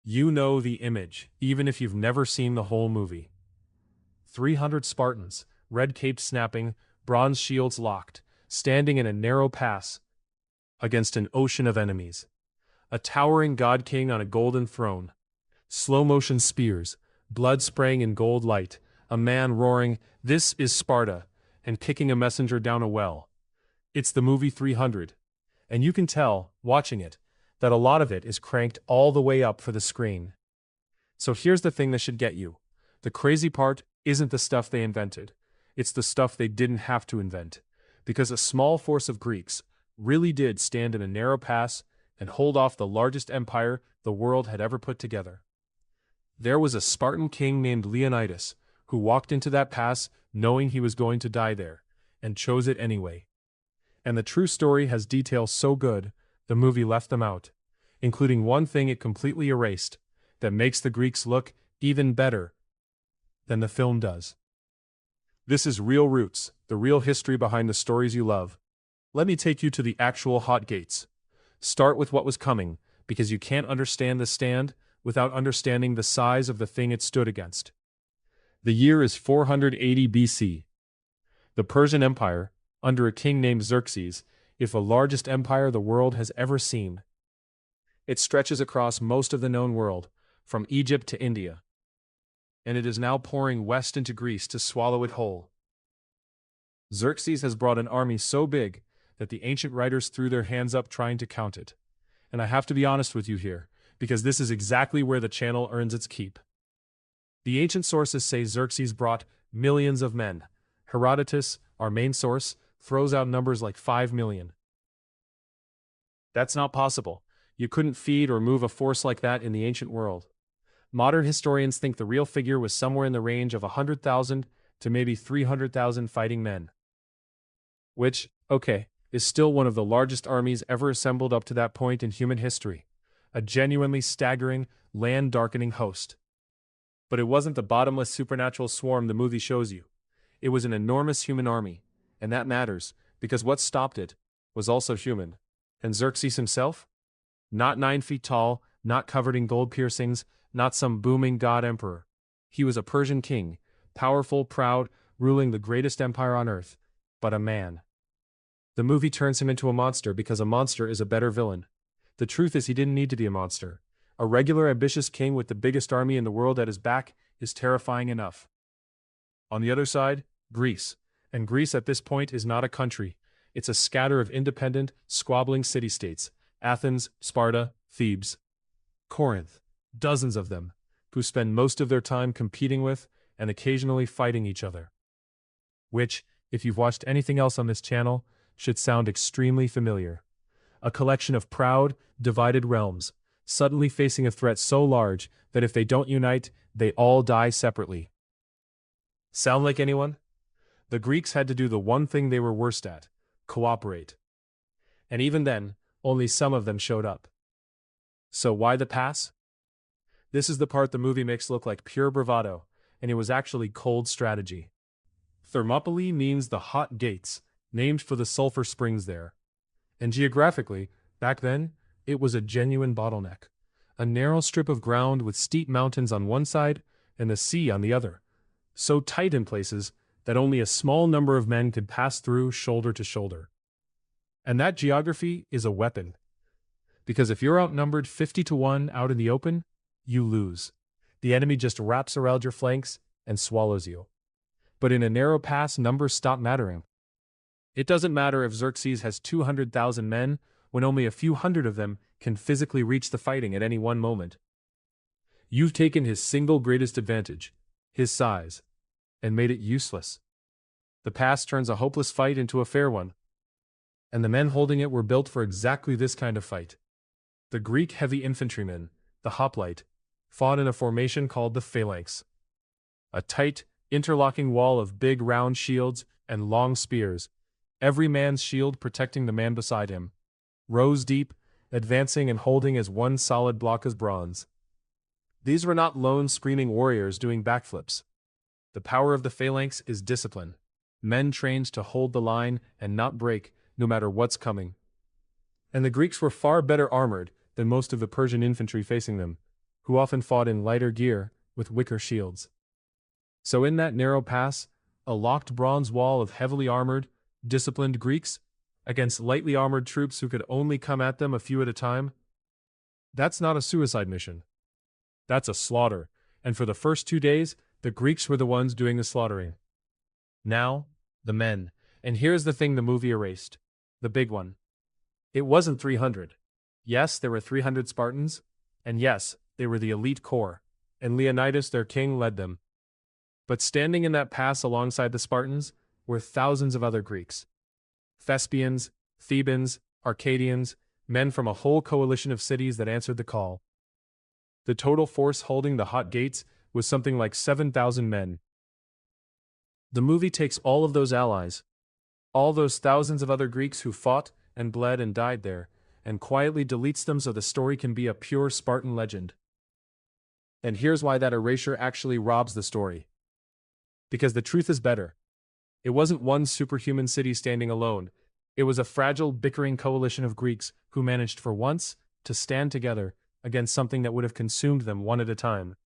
You know the image, even if you've never seen the whole movie. 300 Spartans, red capes snapping, bronze shields locked, standing in a narrow pass against an ocean of enemies. A towering god king on a golden throne. Slow-motion spears, blood spraying in gold light, a man roaring, "This is Sparta," and kicking a messenger down a well. It's the movie 300. And you can tell, watching it, that a lot of it is cranked all the way up for the screen. So here's the thing that should get you. The crazy part isn't the stuff they invented. It's the stuff they didn't have to invent. Because a small force of Greeks really did stand in a narrow pass and hold off the largest empire the world had ever put together. There was a Spartan king named Leonidas, who walked into that pass knowing he was going to die there, and chose it anyway. And the true story has details so good, the movie left them out, including one thing it completely erased, that makes the Greeks look even better than the film does. This is Real Roots, the real history behind the stories you love. Let me take you to the actual hot gates. Start with what was coming, because you can't understand the stand without understanding the size of the thing it stood against. The year is 480 BC. The Persian Empire, under a king named Xerxes, is the largest empire the world has ever seen. It stretches across most of the known world, from Egypt to India. And it is now pouring west into Greece to swallow it whole. Xerxes has brought an army so big that the ancient writers threw their hands up trying to count it. And I have to be honest with you here, because this is exactly where the channel earns its keep. The ancient sources say Xerxes brought millions of men. Herodotus, our main source, throws out numbers like 5 million. That's not possible. You couldn't feed or move a force like that in the ancient world. Modern historians think the real figure was somewhere in the range of 100,000 to maybe 300,000 fighting men. Which, okay, is still one of the largest armies ever assembled up to that point in human history. A genuinely staggering, land-darkening host. But it wasn't the bottomless supernatural swarm the movie shows you. It was an enormous human army, and that matters, because what stopped it was also human. And Xerxes himself? Not 9 feet tall, not covered in gold piercings, not some booming god emperor. He was a Persian king, powerful, proud, ruling the greatest empire on earth, but a man. The movie turns him into a monster because a monster is a better villain. The truth is he didn't need to be a monster. A regular ambitious king with the biggest army in the world at his back is terrifying enough. On the other side, Greece. And Greece at this point is not a country. It's a scatter of independent, squabbling city-states. Athens, Sparta, Thebes, Corinth. Dozens of them, who spend most of their time competing with and occasionally fighting each other. Which, if you've watched anything else on this channel, should sound extremely familiar. A collection of proud, divided realms, suddenly facing a threat so large that if they don't unite, they all die separately. Sound like anyone? The Greeks had to do the one thing they were worst at: cooperate. And even then, only some of them showed up. So why the pass? This is the part the movie makes look like pure bravado, and it was actually cold strategy. Thermopylae means the hot gates, named for the sulfur springs there. And geographically, back then, it was a genuine bottleneck. A narrow strip of ground with steep mountains on one side and the sea on the other. So tight in places that only a small number of men could pass through shoulder to shoulder. And that geography is a weapon. Because if you're outnumbered 50-1 out in the open, you lose. The enemy just wraps around your flanks and swallows you. But in a narrow pass, numbers stop mattering. It doesn't matter if Xerxes has 200,000 men when only a few hundred of them can physically reach the fighting at any one moment. You've taken his single greatest advantage, his size, and made it useless. The pass turns a hopeless fight into a fair one. And the men holding it were built for exactly this kind of fight. The Greek heavy infantrymen, the hoplite, fought in a formation called the phalanx. A tight, interlocking wall of big round shields and long spears, every man's shield protecting the man beside him, rows deep, advancing and holding as one solid block as bronze. These were not lone screaming warriors doing backflips. The power of the phalanx is discipline. Men trained to hold the line and not break, no matter what's coming. And the Greeks were far better armored than most of the Persian infantry facing them. who often fought in lighter gear with wicker shields. So in that narrow pass, a locked bronze wall of heavily armored, disciplined Greeks against lightly armored troops who could only come at them a few at a time, that's not a suicide mission. That's a slaughter, and for the first 2 days, the Greeks were the ones doing the slaughtering. Now, the men. And here's the thing the movie erased. The big one. It wasn't 300. Yes, there were 300 Spartans, and yes, they were the elite corps, and Leonidas, their king, led them. But standing in that pass alongside the Spartans were thousands of other Greeks. Thespians, Thebans, Arcadians, men from a whole coalition of cities that answered the call. The total force holding the hot gates was something like 7,000 men. The movie takes all of those allies, all those thousands of other Greeks who fought and bled and died there, and quietly deletes them so the story can be a pure Spartan legend. And here's why that erasure actually robs the story. Because the truth is better. It wasn't one superhuman city standing alone. It was a fragile, bickering coalition of Greeks who managed for once to stand together against something that would have consumed them one at a time.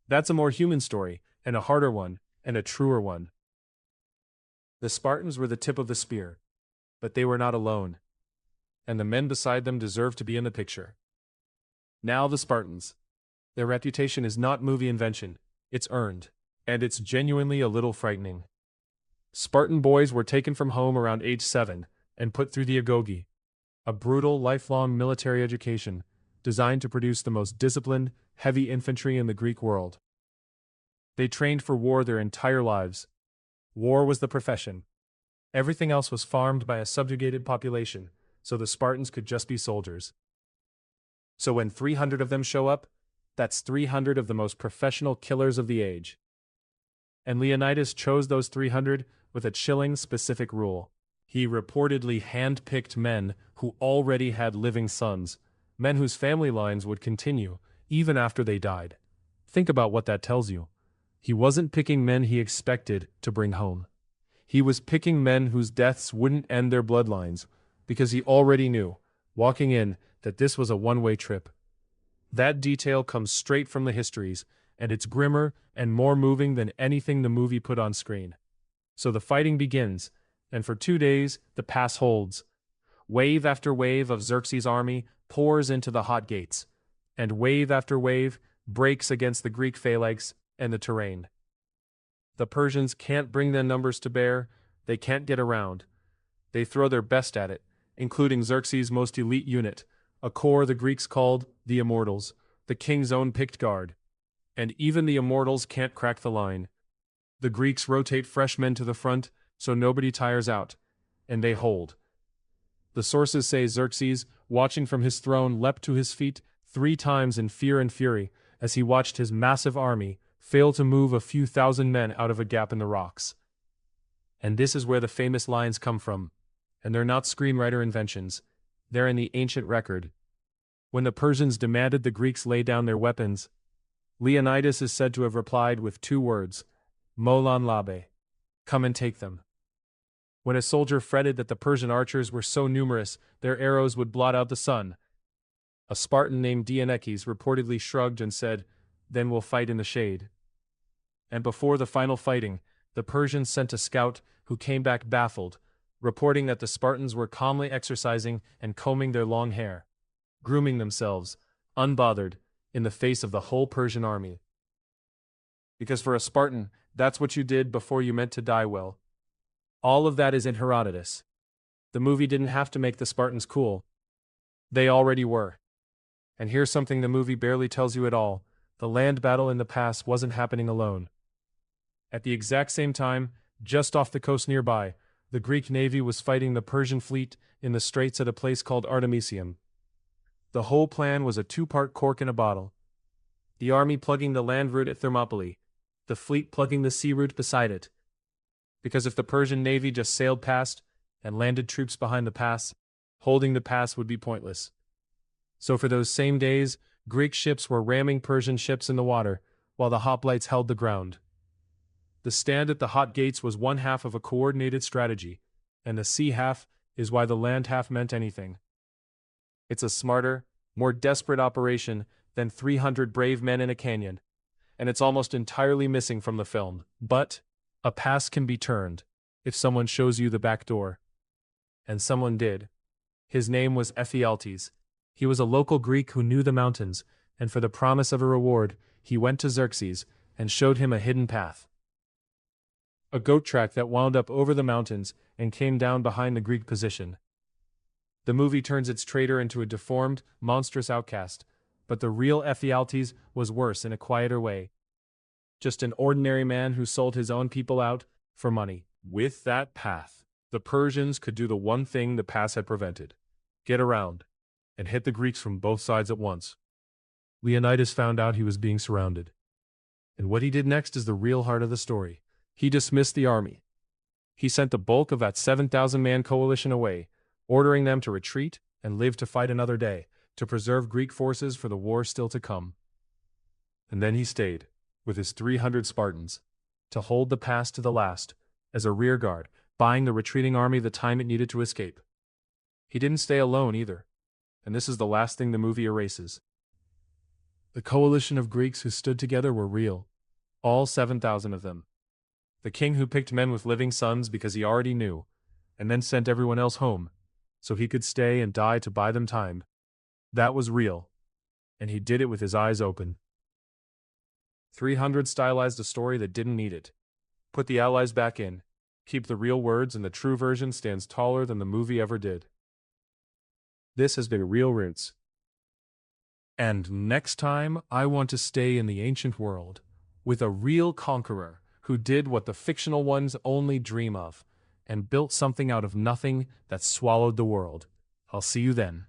That's a more human story, and a harder one, and a truer one. The Spartans were the tip of the spear, but they were not alone, and the men beside them deserved to be in the picture. Now the Spartans. Their reputation is not movie invention, it's earned, and it's genuinely a little frightening. Spartan boys were taken from home around age 7 and put through the agoge, a brutal, lifelong military education designed to produce the most disciplined, heavy infantry in the Greek world. They trained for war their entire lives. War was the profession. Everything else was farmed by a subjugated population, so the Spartans could just be soldiers. So when 300 of them show up, that's 300 of the most professional killers of the age. And Leonidas chose those 300 with a chilling specific rule. He reportedly handpicked men who already had living sons, men whose family lines would continue even after they died. Think about what that tells you. He wasn't picking men he expected to bring home. He was picking men whose deaths wouldn't end their bloodlines, because he already knew, walking in, that this was a one-way trip. That detail comes straight from the histories, and it's grimmer and more moving than anything the movie put on screen. So the fighting begins, and for 2 days, the pass holds. Wave after wave of Xerxes' army pours into the hot gates, and wave after wave breaks against the Greek phalanx and the terrain. The Persians can't bring their numbers to bear, they can't get around. They throw their best at it, including Xerxes' most elite unit, a corps the Greeks called the Immortals, the king's own picked guard. And even the Immortals can't crack the line. The Greeks rotate fresh men to the front, so nobody tires out, and they hold. The sources say Xerxes, watching from his throne, leapt to his feet 3 times in fear and fury as he watched his massive army fail to move a few thousand men out of a gap in the rocks. And this is where the famous lines come from, and they're not screenwriter inventions, they're in the ancient record. When the Persians demanded the Greeks lay down their weapons, Leonidas is said to have replied with 2 words, Molan labe, come and take them. When a soldier fretted that the Persian archers were so numerous their arrows would blot out the sun, a Spartan named Leonidas reportedly shrugged and said, then we'll fight in the shade. And before the final fighting, the Persians sent a scout who came back baffled, reporting that the Spartans were calmly exercising and combing their long hair, grooming themselves, unbothered, in the face of the whole Persian army. Because for a Spartan, that's what you did before you meant to die well. All of that is in Herodotus. The movie didn't have to make the Spartans cool. They already were. And here's something the movie barely tells you at all. The land battle in the pass wasn't happening alone. At the exact same time, just off the coast nearby, the Greek navy was fighting the Persian fleet in the straits at a place called Artemisium. The whole plan was a 2-part cork in a bottle. The army plugging the land route at Thermopylae, the fleet plugging the sea route beside it. Because if the Persian navy just sailed past and landed troops behind the pass, holding the pass would be pointless. So for those same days, Greek ships were ramming Persian ships in the water, while the hoplites held the ground. The stand at the hot gates was one half of a coordinated strategy, and the sea half is why the land half meant anything. It's a smarter, more desperate operation then 300 brave men in a canyon, and it's almost entirely missing from the film. But a past can be turned if someone shows you the back door. And someone did. His name was Ephialtes. He was a local Greek who knew the mountains, and for the promise of a reward, he went to Xerxes and showed him a hidden path. A goat track that wound up over the mountains and came down behind the Greek position. The movie turns its traitor into a deformed, monstrous outcast, but the real Ephialtes was worse in a quieter way. Just an ordinary man who sold his own people out for money. With that path, the Persians could do the one thing the past had prevented: get around and hit the Greeks from both sides at once. Leonidas found out he was being surrounded. And what he did next is the real heart of the story. He dismissed the army. He sent the bulk of that 7,000-man coalition away, ordering them to retreat and live to fight another day, to preserve Greek forces for the war still to come. And then he stayed, with his 300 Spartans, to hold the pass to the last, as a rearguard, buying the retreating army the time it needed to escape. He didn't stay alone either, and this is the last thing the movie erases. The coalition of Greeks who stood together were real, all 7,000 of them. The king who picked men with living sons because he already knew, and then sent everyone else home, so he could stay and die to buy them time. That was real, and he did it with his eyes open. 300 stylized a story that didn't need it. Put the allies back in, keep the real words, and the true version stands taller than the movie ever did. This has been Real Roots. And next time, I want to stay in the ancient world, with a real conqueror who did what the fictional ones only dream of, and built something out of nothing that swallowed the world. I'll see you then.